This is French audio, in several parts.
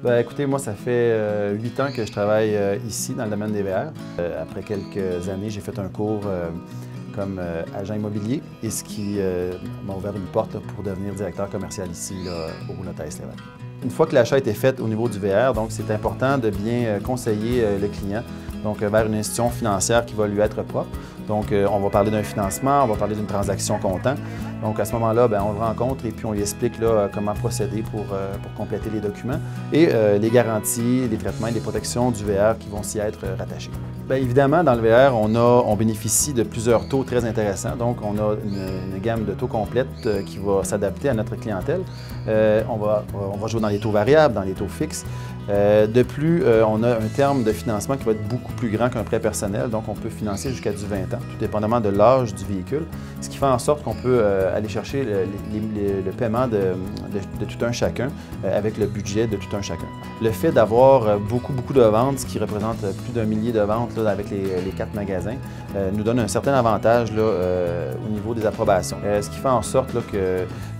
Ben, écoutez, moi, ça fait 8 ans que je travaille ici, dans le domaine des VR. Après quelques années, j'ai fait un cours comme agent immobilier, et ce qui m'a ouvert une porte là, pour devenir directeur commercial ici, là, au Rouleau-Lévesque. Une fois que l'achat a été fait au niveau du VR, donc c'est important de bien conseiller le client donc, vers une institution financière qui va lui être propre. Donc, on va parler d'un financement, on va parler d'une transaction comptant. Donc, à ce moment-là, on le rencontre et puis on lui explique là, comment procéder pour compléter les documents et les garanties, les traitements et les protections du VR qui vont s'y être rattachés. Bien, évidemment, dans le VR, on bénéficie de plusieurs taux très intéressants. Donc, on a une gamme de taux complète qui va s'adapter à notre clientèle. On va jouer dans les taux variables, dans les taux fixes. De plus, on a un terme de financement qui va être beaucoup plus grand qu'un prêt personnel, donc on peut financer jusqu'à du 20 ans, tout dépendamment de l'âge du véhicule, ce qui fait en sorte qu'on peut aller chercher le paiement de tout un chacun avec le budget de tout un chacun. Le fait d'avoir beaucoup de ventes, ce qui représente plus d'1 millier de ventes là, avec les 4 magasins, nous donne un certain avantage là, au niveau des approbations, ce qui fait en sorte là,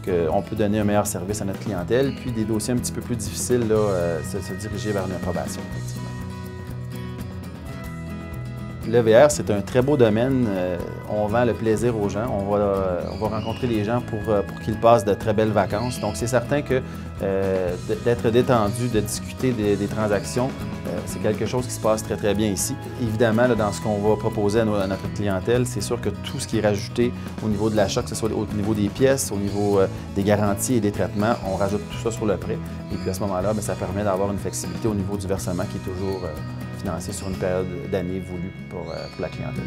qu'on peut donner un meilleur service à notre clientèle, puis des dossiers un petit peu plus difficiles, là, se diriger vers une approbation, effectivement. Le VR, c'est un très beau domaine. On vend le plaisir aux gens. On va rencontrer les gens pour qu'ils passent de très belles vacances. Donc, c'est certain que d'être détendu, de discuter des transactions, c'est quelque chose qui se passe très bien ici. Évidemment, là, dans ce qu'on va proposer à notre clientèle, c'est sûr que tout ce qui est rajouté au niveau de l'achat, que ce soit au niveau des pièces, au niveau des garanties et des traitements, on rajoute tout ça sur le prêt. Et puis à ce moment-là, ça permet d'avoir une flexibilité au niveau du versement qui est toujours financé sur une période d'année voulue pour la clientèle.